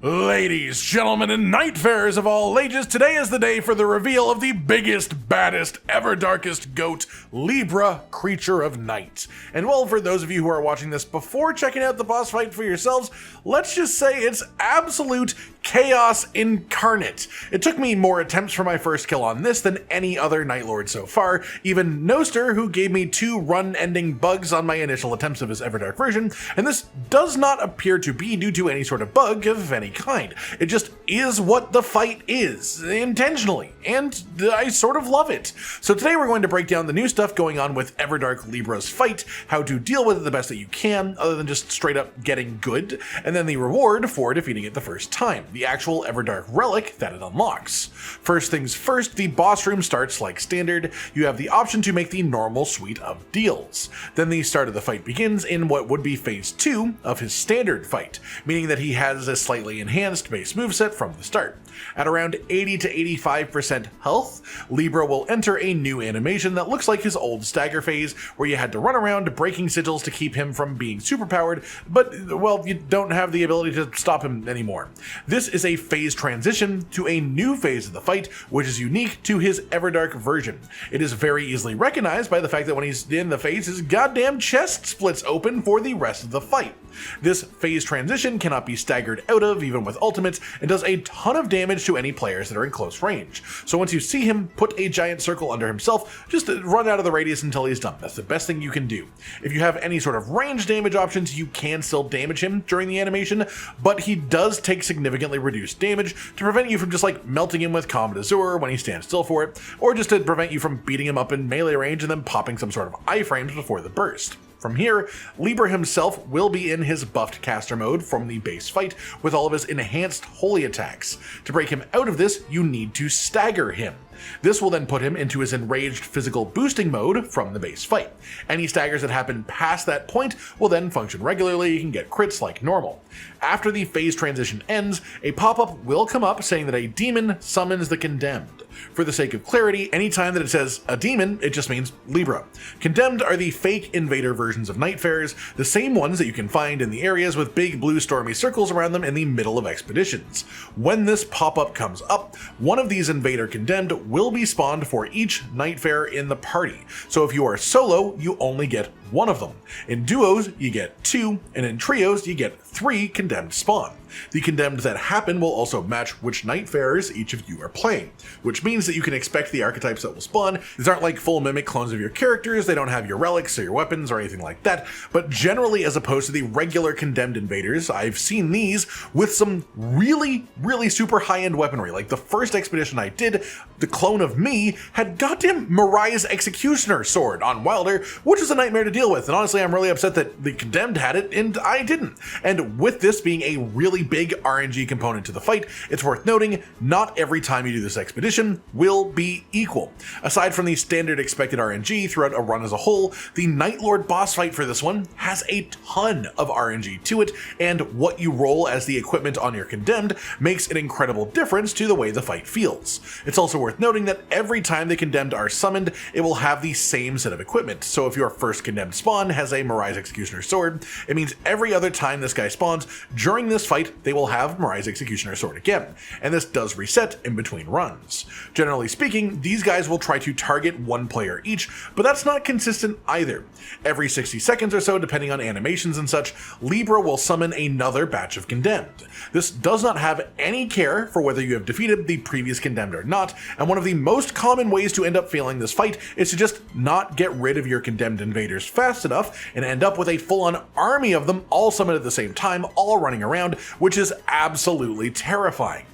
Ladies, gentlemen, and Nightfarers of all ages, today is the day for the reveal of the biggest, baddest, ever darkest goat, Libra, Creature of Night. And well, for those of you who are watching this before checking out the boss fight for yourselves, let's just say it's absolute chaos incarnate. It took me more attempts for my first kill on this than any other Nightlord so far, even Noster, who gave me 2 run-ending bugs on my initial attempts of his Everdark version, and this does not appear to be due to any sort of bug of any kind. It just is what the fight is, intentionally, and I sort of love it. So today we're going to break down the new stuff going on with Everdark Libra's fight, how to deal with it the best that you can, other than just straight up getting good, and then the reward for defeating it the first time, the actual Everdark Relic that it unlocks. First things first, the boss room starts like standard. You have the option to make the normal suite of deals. Then the start of the fight begins in what would be phase 2 of his standard fight, meaning that he has a slightly enhanced base moveset from the start. At around 80 to 85% health, Libra will enter a new animation that looks like his old stagger phase, where you had to run around breaking sigils to keep him from being superpowered, but, well, you don't have the ability to stop him anymore. This is a phase transition to a new phase of the fight, which is unique to his Everdark version. It is very easily recognized by the fact that when he's in the phase, his goddamn chest splits open for the rest of the fight. This phase transition cannot be staggered out of, even with ultimates, and does a ton of damage to any players that are in close range. So once you see him put a giant circle under himself, just run out of the radius until he's done. That's the best thing you can do. If you have any sort of range damage options, you can still damage him during the animation, but he does take significantly reduced damage to prevent you from just like melting him with Combat Azure when he stands still for it, or just to prevent you from beating him up in melee range and then popping some sort of iframes before the burst. From here, Libra himself will be in his buffed caster mode from the base fight with all of his enhanced holy attacks. To break him out of this, you need to stagger him. This will then put him into his enraged physical boosting mode from the base fight. Any staggers that happen past that point will then function regularly. You can get crits like normal. After the phase transition ends, a pop-up will come up saying that a demon summons the condemned. For the sake of clarity, anytime that it says a demon, it just means Libra. Condemned are the fake invader versions of Nightfarers, the same ones that you can find in the areas with big blue stormy circles around them in the middle of expeditions. When this pop-up comes up, one of these invader condemned will be spawned for each Nightfarer in the party. So if you are solo, you only get one of them. In duos, you get 2, and in trios, you get 3 condemned spawn. The condemned that happen will also match which Nightfarers each of you are playing, which means that you can expect the archetypes that will spawn. These aren't like full mimic clones of your characters, they don't have your relics or your weapons or anything like that, but generally, as opposed to the regular condemned invaders, I've seen these with some really super high-end weaponry. Like the first expedition I did, the clone of me had goddamn Mariah's Executioner sword on Wilder, which is a nightmare to deal with, and honestly I'm really upset that the condemned had it and I didn't. And with this being a really big RNG component to the fight, it's worth noting not every time you do this expedition will be equal. Aside from the standard expected RNG throughout a run as a whole, the Nightlord boss fight for this one has a ton of RNG to it, and what you roll as the equipment on your condemned makes an incredible difference to the way the fight feels. It's also worth noting that every time the condemned are summoned, it will have the same set of equipment. So if your first condemned spawn has a Mariah's Executioner sword, it means every other time this guy spawns during this fight, they will have Mariah's Executioner sword again, and this does reset in between runs. Generally speaking, these guys will try to target one player each, but that's not consistent either. Every 60 seconds or so, depending on animations and such, Libra will summon another batch of condemned. This does not have any care for whether you have defeated the previous condemned or not, and one of the most common ways to end up failing this fight is to just not get rid of your condemned invaders fast enough and end up with a full-on army of them all summoned at the same time, all running around, which is absolutely terrifying.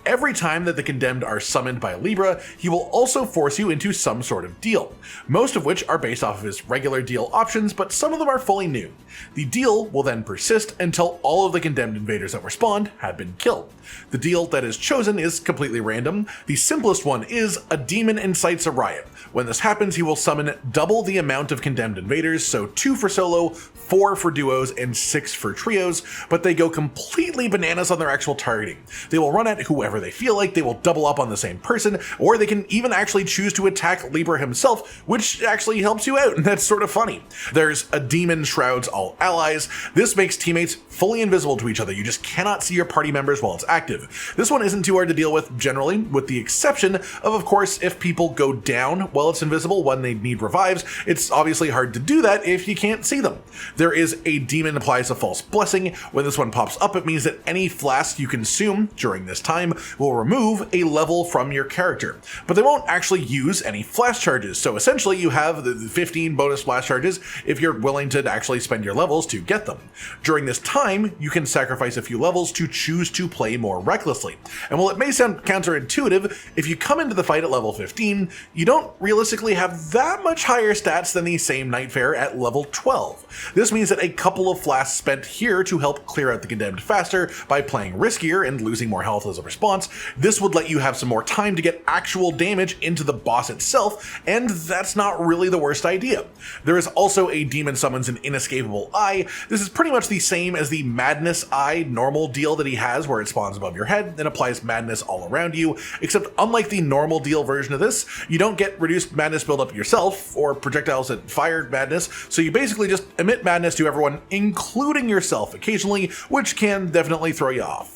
Every time that the condemned are summoned by Libra, he will also force you into some sort of deal, most of which are based off of his regular deal options, but some of them are fully new. The deal will then persist until all of the condemned invaders that were spawned have been killed. The deal that is chosen is completely random. The simplest one is a demon incites a riot. When this happens, he will summon double the amount of condemned invaders, so 2 for solo, 4 for duos, and 6 for trios, but they go completely bananas on their actual targeting. They will run at whoever whenever they feel like. They will double up on the same person, or they can even actually choose to attack Libra himself, which actually helps you out, and that's sort of funny. There's a demon shrouds all allies. This makes teammates fully invisible to each other. You just cannot see your party members while it's active. This one isn't too hard to deal with generally, with the exception of course, if people go down while it's invisible when they need revives. It's obviously hard to do that if you can't see them. There is a demon applies a false blessing. When this one pops up, it means that any flask you consume during this time will remove a level from your character, but they won't actually use any flash charges. So essentially you have the 15 bonus flash charges if you're willing to actually spend your levels to get them. During this time, you can sacrifice a few levels to choose to play more recklessly. And while it may sound counterintuitive, if you come into the fight at level 15, you don't realistically have that much higher stats than the same Nightfarer at level 12. This means that a couple of flasks spent here to help clear out the condemned faster by playing riskier and losing more health as a response, this would let you have some more time to get actual damage into the boss itself, and that's not really the worst idea. There is also a demon summons an inescapable eye. This is pretty much the same as the madness eye normal deal that he has, where it spawns above your head and applies madness all around you, except unlike the normal deal version of this, you don't get reduced madness buildup yourself or projectiles that fire madness, so you basically just emit madness to everyone, including yourself occasionally, which can definitely throw you off.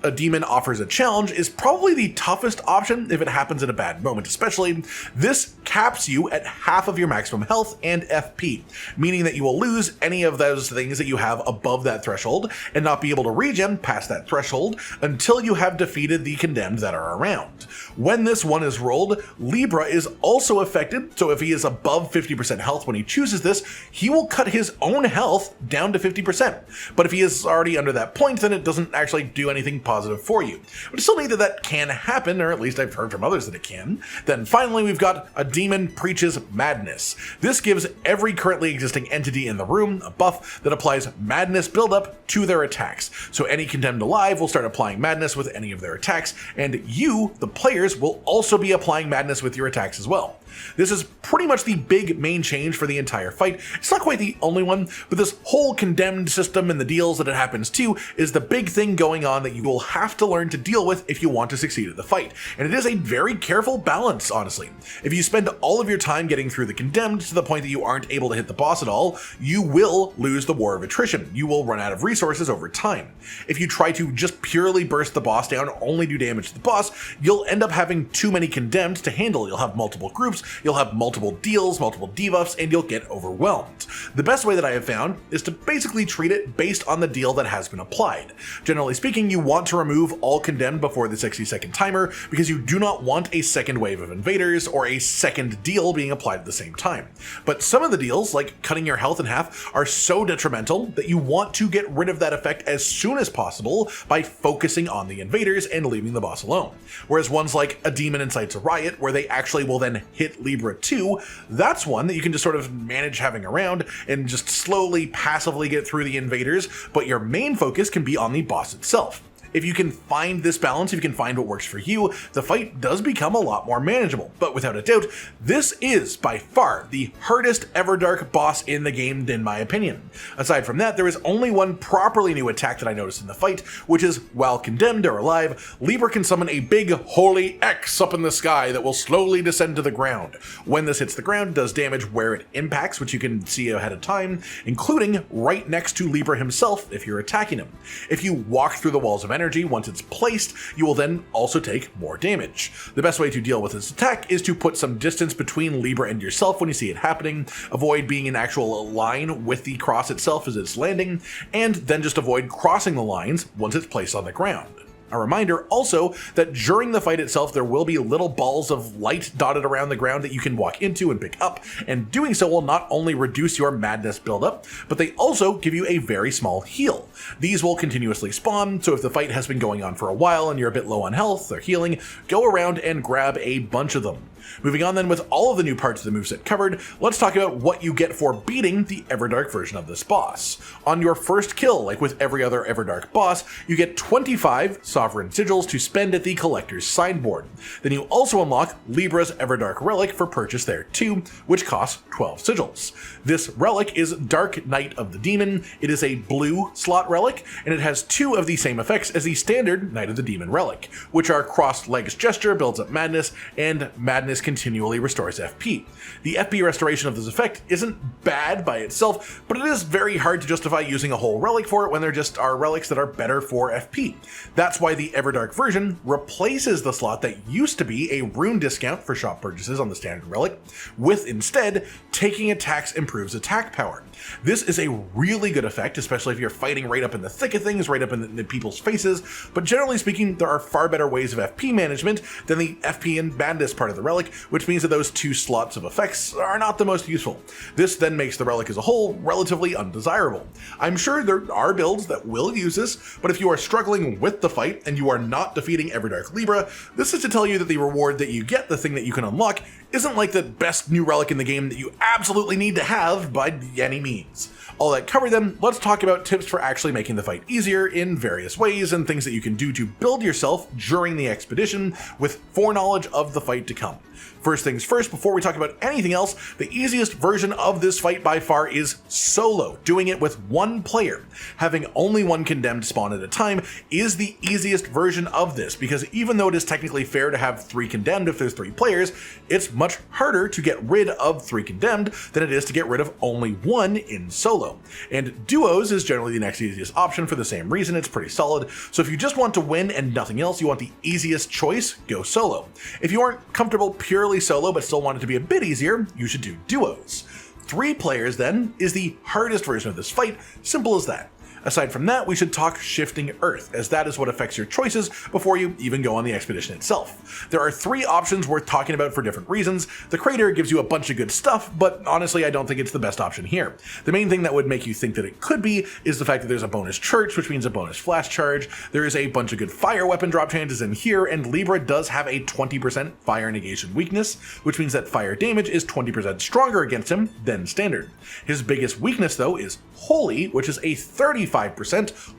A demon offers a challenge is probably the toughest option if it happens at a bad moment especially. This caps you at half of your maximum health and FP, meaning that you will lose any of those things that you have above that threshold and not be able to regen past that threshold until you have defeated the condemned that are around. When this one is rolled, Libra is also affected, so if he is above 50% health when he chooses this, he will cut his own health down to 50%. But if he is already under that point, then it doesn't actually do anything positive for you. But it's still neat that can happen, or at least I've heard from others that it can. Then finally we've got a demon preaches madness. This gives every currently existing entity in the room a buff that applies madness buildup to their attacks. So any condemned alive will start applying madness with any of their attacks, and you, the players, will also be applying madness with your attacks as well. This is pretty much the big main change for the entire fight. It's not quite the only one, but this whole condemned system and the deals that it happens to is the big thing going on that you will have to learn to deal with if you want to succeed at the fight. And it is a very careful balance, honestly. If you spend all of your time getting through the condemned to the point that you aren't able to hit the boss at all, you will lose the war of attrition. You will run out of resources over time. If you try to just purely burst the boss down, only do damage to the boss, you'll end up having too many condemned to handle. You'll have multiple groups, you'll have multiple deals, multiple debuffs, and you'll get overwhelmed. The best way that I have found is to basically treat it based on the deal that has been applied. Generally speaking, you want to remove all condemned before the 60-second timer because you do not want a second wave of invaders or a second deal being applied at the same time. But some of the deals, like cutting your health in half, are so detrimental that you want to get rid of that effect as soon as possible by focusing on the invaders and leaving the boss alone. Whereas ones like a demon incites a riot, where they actually will then hit Libra 2, that's one that you can just sort of manage having around and just slowly, passively get through the invaders, but your main focus can be on the boss itself. If you can find this balance, if you can find what works for you, the fight does become a lot more manageable. But without a doubt, this is by far the hardest Everdark boss in the game, in my opinion. Aside from that, there is only one properly new attack that I noticed in the fight, which is while condemned or alive, Libra can summon a big holy X up in the sky that will slowly descend to the ground. When this hits the ground, it does damage where it impacts, which you can see ahead of time, including right next to Libra himself if you're attacking him. If you walk through the walls of energy, once it's placed, you will then also take more damage. The best way to deal with this attack is to put some distance between Libra and yourself when you see it happening, avoid being in actual line with the cross itself as it's landing, and then just avoid crossing the lines once it's placed on the ground. A reminder also that during the fight itself there will be little balls of light dotted around the ground that you can walk into and pick up, and doing so will not only reduce your madness buildup, but they also give you a very small heal. These will continuously spawn, so if the fight has been going on for a while and you're a bit low on health or healing, go around and grab a bunch of them. Moving on then with all of the new parts of the moveset covered, let's talk about what you get for beating the Everdark version of this boss. On your first kill, like with every other Everdark boss, you get 25 Sovereign Sigils to spend at the Collector's Signboard. Then you also unlock Libra's Everdark Relic for purchase there too, which costs 12 sigils. This relic is Dark Knight of the Demon. It is a blue slot relic, and it has 2 of the same effects as the standard Knight of the Demon relic, which are crossed legs gesture builds up madness, and madness continually restores FP. The FP restoration of this effect isn't bad by itself, but it is very hard to justify using a whole relic for it when there just are relics that are better for FP. That's why the Everdark version replaces the slot that used to be a rune discount for shop purchases on the standard relic, with instead taking attacks improves attack power. This is a really good effect, especially if you're fighting right up in the thick of things, right up in the people's faces, but generally speaking, there are far better ways of FP management than the FP and madness part of the relic, which means that those 2 slots of effects are not the most useful. This then makes the relic as a whole relatively undesirable. I'm sure there are builds that will use this, but if you are struggling with the fight and you are not defeating Everdark Libra, this is to tell you that the reward that you get, the thing that you can unlock, isn't like the best new relic in the game that you absolutely need to have by any means. All that covered then, let's talk about tips for actually making the fight easier in various ways and things that you can do to build yourself during the expedition with foreknowledge of the fight to come. First things first, before we talk about anything else, the easiest version of this fight by far is solo. Doing it with 1 player. Having only 1 condemned spawn at a time is the easiest version of this, because even though it is technically fair to have 3 condemned if there's 3 players, it's much harder to get rid of 3 condemned than it is to get rid of only 1 in solo. And duos is generally the next easiest option for the same reason. It's pretty solid. So if you just want to win and nothing else, you want the easiest choice, go solo. If you aren't comfortable purely solo but still want it to be a bit easier, you should do duos. 3 players then is the hardest version of this fight, simple as that. Aside from that, we should talk shifting earth, as that is what affects your choices before you even go on the expedition itself. There are 3 options worth talking about for different reasons. The crater gives you a bunch of good stuff, but honestly I don't think it's the best option here. The main thing that would make you think that it could be is the fact that there's a bonus church, which means a bonus flash charge. There is a bunch of good fire weapon drop chances in here, and Libra does have a 20% fire negation weakness, which means that fire damage is 20% stronger against him than standard. His biggest weakness though is holy, which is a 35%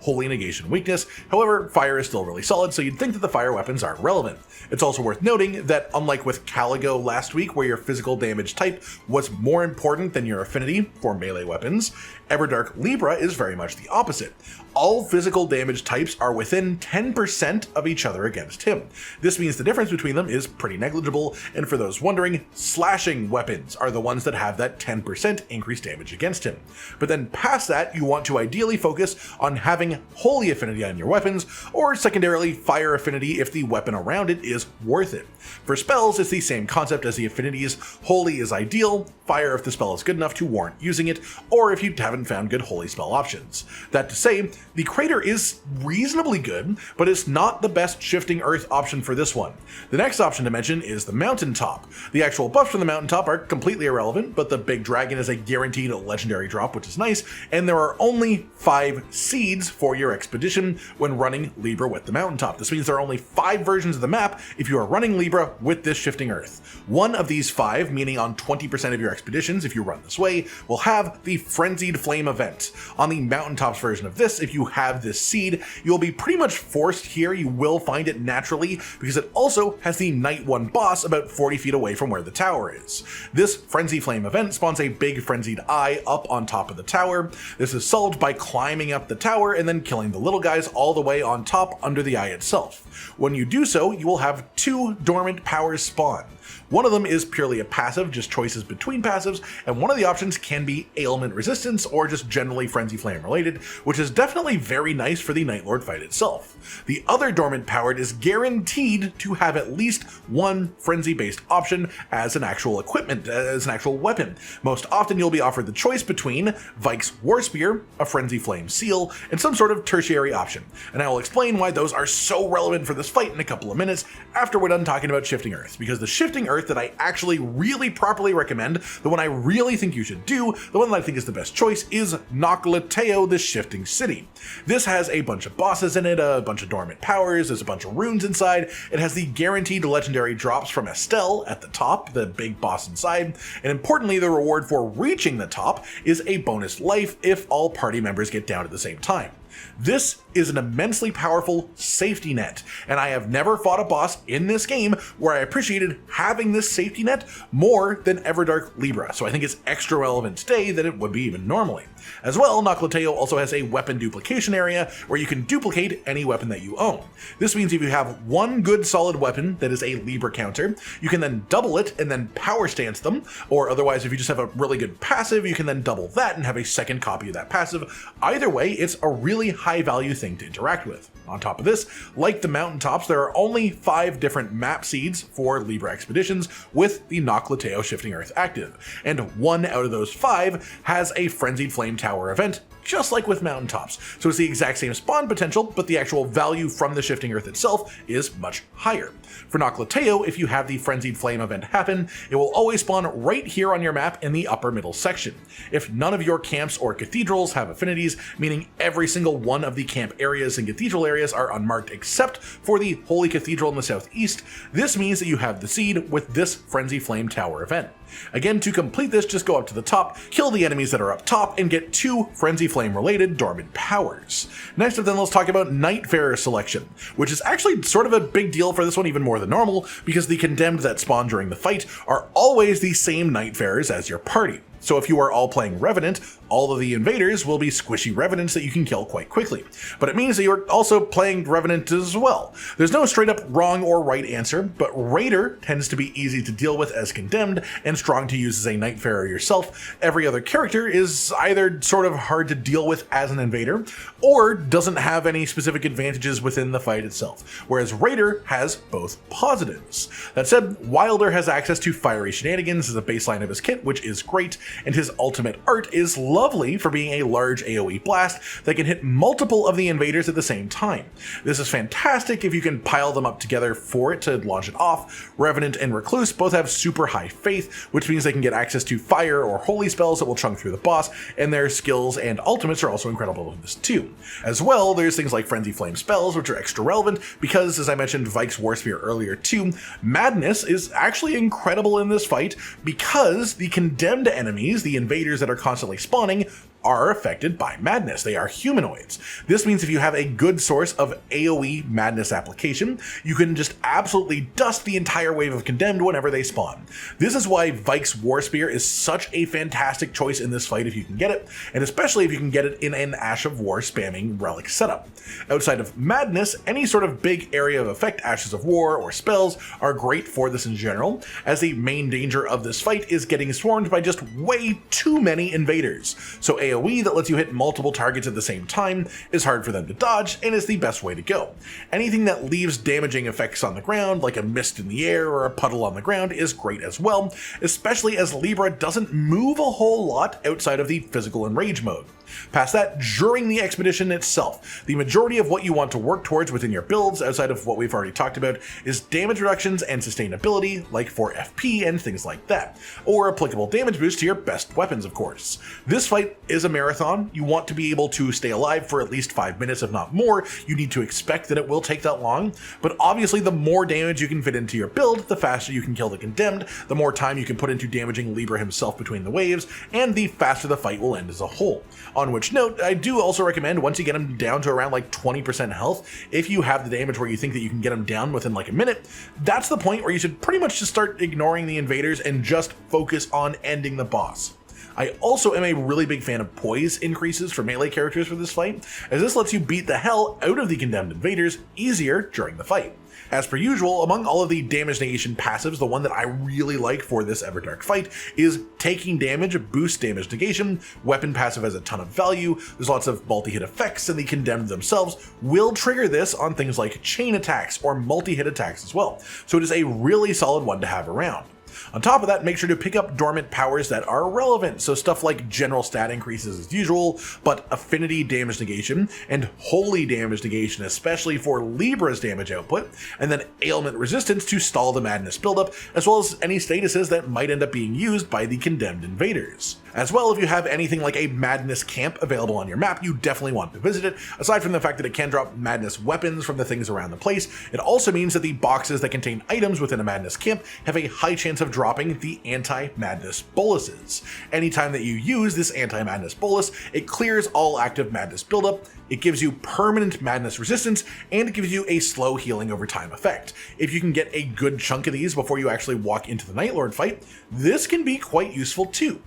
holy negation weakness. However, fire is still really solid, so you'd think that the fire weapons aren't relevant. It's also worth noting that unlike with Caligo last week, where your physical damage type was more important than your affinity for melee weapons, Everdark Libra is very much the opposite. All physical damage types are within 10% of each other against him. This means the difference between them is pretty negligible, and for those wondering, slashing weapons are the ones that have that 10% increased damage against him. But then past that, you want to ideally focus on having holy affinity on your weapons, or secondarily fire affinity if the weapon around it is worth it. For spells, it's the same concept as the affinities. Holy is ideal, fire if the spell is good enough to warrant using it, or if you haven't found good holy spell options. That to say, the crater is reasonably good, but it's not the best shifting earth option for this one. The next option to mention is the mountaintop. The actual buffs from the mountaintop are completely irrelevant, but the big dragon is a guaranteed legendary drop, which is nice, and there are only 5 seeds for your expedition when running Libra with the mountaintop. This means there are only 5 versions of the map if you are running Libra with this shifting earth. One of these 5, meaning on 20% of your expeditions if you run this way, will have the Frenzied Flame event. On the mountaintops version of this, if you have this seed, you'll be pretty much forced here. You will find it naturally because it also has the Night 1 boss about 40 feet away from where the tower is. This Frenzyflame event spawns a big frenzied eye up on top of the tower. This is solved by climbing up the tower and then killing the little guys all the way on top under the eye itself. When you do so, you will have 2 dormant powers spawn. One of them is purely a passive, just choices between passives, and one of the options can be ailment resistance or just generally Frenzy Flame related, which is definitely very nice for the Night Lord fight itself. The other dormant powered is guaranteed to have at least one frenzy based option as an actual equipment, as an actual weapon. Most often you'll be offered the choice between Vike's War Spear, a Frenzy Flame seal, and some sort of tertiary option, and I will explain why those are so relevant for this fight in a couple of minutes after we're done talking about Shifting Earth, because the Shifting Earth that I actually really properly recommend, the one I really think you should do, the one that I think is the best choice, is Noclateo, the Shifting City. This has a bunch of bosses in it, a bunch of dormant powers, there's a bunch of runes inside, it has the guaranteed legendary drops from Estelle at the top, the big boss inside, and importantly the reward for reaching the top is a bonus life if all party members get down at the same time. This is an immensely powerful safety net, and I have never fought a boss in this game where I appreciated having this safety net more than Everdark Libra, so I think it's extra relevant today than it would be even normally. As well, Noclateo also has a weapon duplication area where you can duplicate any weapon that you own. This means if you have one good solid weapon that is a Libra counter, you can then double it and then power stance them, or otherwise if you just have a really good passive, you can then double that and have a second copy of that passive. Either way, it's a really high value thing to interact with. On top of this, like the mountaintops, there are only 5 different map seeds for Libra expeditions with the Noclateo Shifting Earth active, and 1 out of those 5 has a Frenzied Flame Tower event, just like with mountaintops. So it's the exact same spawn potential, but the actual value from the Shifting Earth itself is much higher. For Noclateo, if you have the Frenzied Flame event happen, it will always spawn right here on your map in the upper middle section. If none of your camps or cathedrals have affinities, meaning every single one of the camp areas and cathedral areas are unmarked except for the Holy Cathedral in the southeast, this means that you have the seed with this Frenzied Flame Tower event. Again, to complete this, just go up to the top, kill the enemies that are up top, and get 2 Frenzy Flame related dormant powers. Next up then, let's talk about Nightfarer selection, which is actually sort of a big deal for this one, even more than normal, because the condemned that spawn during the fight are always the same Nightfarers as your party. So if you are all playing Revenant, all of the invaders will be squishy Revenants that you can kill quite quickly. But it means that you're also playing Revenant as well. There's no straight up wrong or right answer, but Raider tends to be easy to deal with as condemned and strong to use as a Nightfarer yourself. Every other character is either sort of hard to deal with as an invader, or doesn't have any specific advantages within the fight itself, whereas Raider has both positives. That said, Wilder has access to fiery shenanigans as a baseline of his kit, which is great, and his ultimate art is lovely for being a large AoE blast that can hit multiple of the invaders at the same time. This is fantastic if you can pile them up together for it to launch it off. Revenant and Recluse both have super high faith, which means they can get access to fire or holy spells that will chunk through the boss, and their skills and ultimates are also incredible with this too. As well, there's things like Frenzy Flame spells, which are extra relevant because, as I mentioned Vike's War Spear earlier too, Madness is actually incredible in this fight because the condemned enemies, the invaders that are constantly spawning, are affected by madness. They are humanoids. This means if you have a good source of AoE madness application, you can just absolutely dust the entire wave of condemned whenever they spawn. This is why Vike's War Spear is such a fantastic choice in this fight if you can get it, and especially if you can get it in an Ash of War spamming relic setup. Outside of madness, any sort of big area of effect, Ashes of War or spells, are great for this in general, as the main danger of this fight is getting swarmed by just way too many invaders. So AoE that lets you hit multiple targets at the same time is hard for them to dodge and is the best way to go. Anything that leaves damaging effects on the ground, like a mist in the air or a puddle on the ground, is great as well, especially as Libra doesn't move a whole lot outside of the physical and rage mode. Past that, during the expedition itself, the majority of what you want to work towards within your builds, outside of what we've already talked about, is damage reductions and sustainability, like for FP and things like that, or applicable damage boost to your best weapons, of course. This fight is a marathon. You want to be able to stay alive for at least 5 minutes, if not more. You need to expect that it will take that long, but obviously the more damage you can fit into your build, the faster you can kill the condemned, the more time you can put into damaging Libra himself between the waves, and the faster the fight will end as a whole. On which note, I do also recommend once you get him down to around like 20% health, if you have the damage where you think that you can get him down within like a minute, that's the point where you should pretty much just start ignoring the invaders and just focus on ending the boss. I also am a really big fan of poise increases for melee characters for this fight, as this lets you beat the hell out of the condemned invaders easier during the fight. As per usual, among all of the damage negation passives, the one that I really like for this Everdark fight is taking damage, boost damage negation. Weapon passive has a ton of value, there's lots of multi-hit effects, and the condemned themselves will trigger this on things like chain attacks or multi-hit attacks as well, so it is a really solid one to have around. On top of that, make sure to pick up dormant powers that are relevant, so stuff like general stat increases as usual, but affinity damage negation and holy damage negation, especially for Libra's damage output, and then ailment resistance to stall the madness buildup, as well as any statuses that might end up being used by the condemned invaders. As well, if you have anything like a madness camp available on your map, you definitely want to visit it. Aside from the fact that it can drop madness weapons from the things around the place, it also means that the boxes that contain items within a madness camp have a high chance of dropping the anti-madness boluses. Anytime that you use this anti-madness bolus, it clears all active madness buildup, it gives you permanent madness resistance, and it gives you a slow healing over time effect. If you can get a good chunk of these before you actually walk into the Night Lord fight, this can be quite useful too.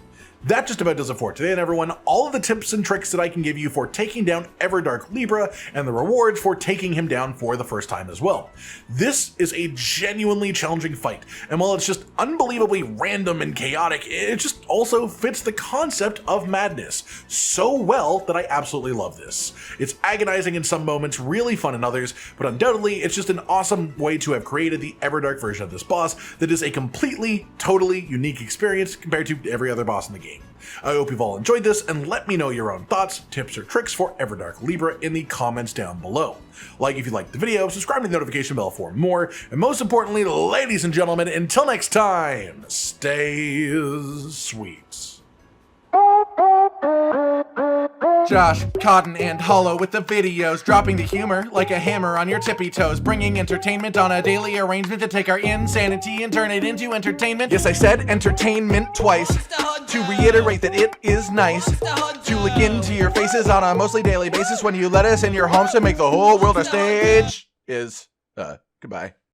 That just about does it for today, and everyone. All of the tips and tricks that I can give you for taking down Everdark Libra and the rewards for taking him down for the first time as well. This is a genuinely challenging fight, and while it's just unbelievably random and chaotic, it just also fits the concept of madness so well that I absolutely love this. It's agonizing in some moments, really fun in others, but undoubtedly it's just an awesome way to have created the Everdark version of this boss that is a completely, totally unique experience compared to every other boss in the game. I hope you've all enjoyed this, and let me know your own thoughts, tips, or tricks for Everdark Libra in the comments down below. Like if you liked the video, subscribe to the notification bell for more, and most importantly, ladies and gentlemen, until next time, stay sweet. Josh, Cotton, and Hollow with the videos, dropping the humor like a hammer on your tippy toes, bringing entertainment on a daily arrangement to take our insanity and turn it into entertainment. Yes, I said entertainment twice, to reiterate that it is nice to look into your faces on a mostly daily basis when you let us in your homes to make the whole world a stage. Goodbye.